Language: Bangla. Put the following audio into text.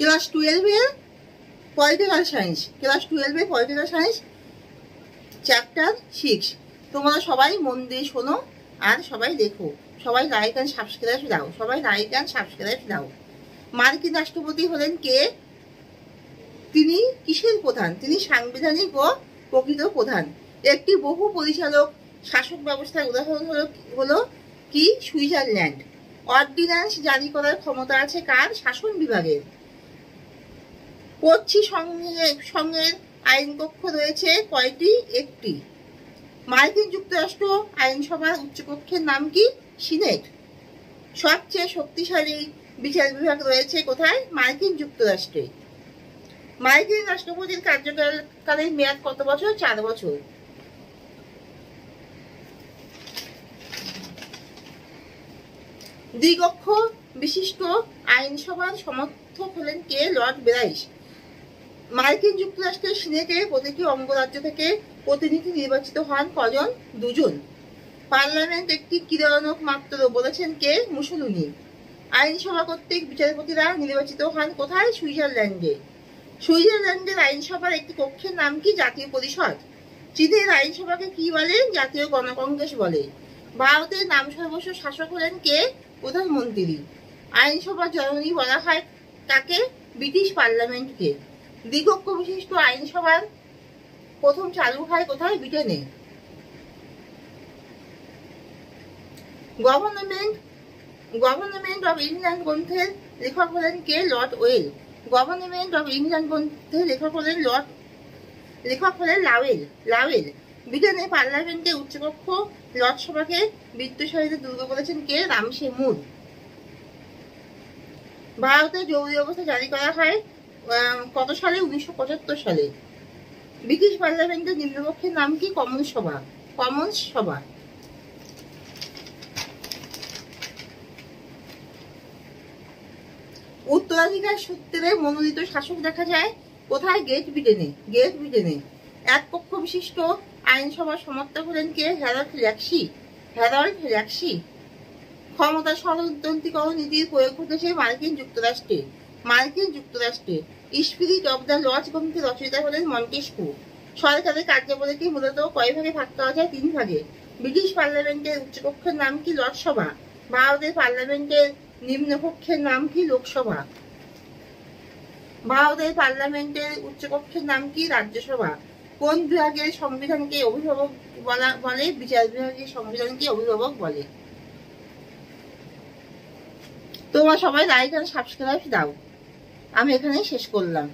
ক্লাস 12-এর পলিটিক্যাল সায়েন্স, ক্লাস 12-এর পলিটিক্যাল সায়েন্স চ্যাপ্টার 6। তোমরা সবাই মন দিয়ে শোনো আর সবাই দেখো, সবাই লাইক অ্যান্ড সাবস্ক্রাইব দাও, সবাই লাইক অ্যান্ড সাবস্ক্রাইব দাও। মার্কিন রাষ্ট্রপতি হলেন কে? তিনি কিসের প্রধান? তিনি সাংবিধানিক ও প্রকৃত প্রধান। একটি বহু পরিচালক শাসক ব্যবস্থার উদাহরণ হলো কি? সুইজারল্যান্ড। অর্ডিন্যান্স জারি করার ক্ষমতা আছে কার? শাসন বিভাগের। পশ্চিম সংঘের আইন কক্ষ রয়েছে কয়টি? একটি। মার্কিন যুক্তরাষ্ট্র আইনসভার উচ্চকক্ষের নাম কি? সিনেট। সবচেয়ে শক্তিশালী বিচার বিভাগ রয়েছে কোথায়? মার্কিন যুক্তরাষ্ট্রে। মার্কিন রাষ্ট্রপতির কার্যকালের মেয়াদ কত বছর? 4 বছর। দ্বিকক্ষ বিশিষ্ট আইনসভার সমর্থক হলেন কে? Lord Bryce. মার্কিন যুক্তরাষ্ট্রের সিনেটে প্রতিটি অঙ্গরাজ্য থেকে প্রতিনিধি নির্বাচিত হন কজন? 2 জন। পার্লামেন্ট একটি ক্রীড়ানক মাত্র বলেছেন কে? মুসোলিনি। আইনসভা কর্তৃক বিচারপতিরা নির্বাচিত হন কোথায়? সুইজারল্যান্ডে। সুইজারল্যান্ডের আইনসভার একটি কক্ষের নাম কি? জাতীয় পরিষদ। চীনের আইনসভাকে কি বলে? জাতীয় গণকংগ্রেস বলে। ভারতের নাম সর্বস্ব শাসক হলেন কে? প্রধানমন্ত্রী। আইনসভার জননী বলা হয় কাকে? ব্রিটিশ পার্লামেন্টকে। দ্বিকক্ষ বিশিষ্ট আইনসভার প্রথম চালু হয় কোথায়? ব্রিটেনে। গভর্নমেন্ট অফ ইংল্যান্ড গ্রন্থের লেখক হলেন কে? লর্ড ওয়েল। গভর্নমেন্ট অফ ইংল্যান্ড গ্রন্থের লেখক হলেন লাওয়েল। ব্রিটেনের পার্লামেন্টের উচ্চকক্ষ লোকসভাকে বিত্তশালীদের দুর্গ বলেছেন কে? রামসে মুর। ভারতের জরুরি অবস্থা জারি করা হয় কত সালে? 1975 সালে। ব্রিটিশ পার্লামেন্টের নিম্নকক্ষের নাম কি? কমন্স সভা। উত্তরাধিকার সূত্রে মনোনীত শাসক দেখা যায় কোথায়? গ্রেট ব্রিটেনে। এক কক্ষ বিশিষ্ট আইনসভার সমর্থক হলেন কে? হ্যারল্ড ল্যাক্সি। ক্ষমতা স্বতন্ত্রীকরণ নীতির প্রয়োগ ঘটেছে মার্কিন যুক্তরাষ্ট্রে। স্পিরিট অব দ্য লজ গ্রন্থের রচয়িতা হলেন মন্টেস্কু। সরকারের কার্যাবলীকে মূলত কয় ভাগে ভাগ করা যায়? 3 ভাগে। ব্রিটিশ পার্লামেন্টের উচ্চকক্ষের নাম কি? লোকসভা। ভারতের পার্লামেন্টের নিম্নকক্ষের নাম কি? লোকসভা। ভারতের পার্লামেন্টের উচ্চকক্ষের নাম কি? রাজ্যসভা। কোন বিভাগের সংবিধানকে অভিভাবক বলে? বিচার বিভাগের সংবিধানকে অভিভাবক বলে। তোমরা সবাই লাইক আর সাবস্ক্রাইব দাও। আমি এখানেই শেষ করলাম।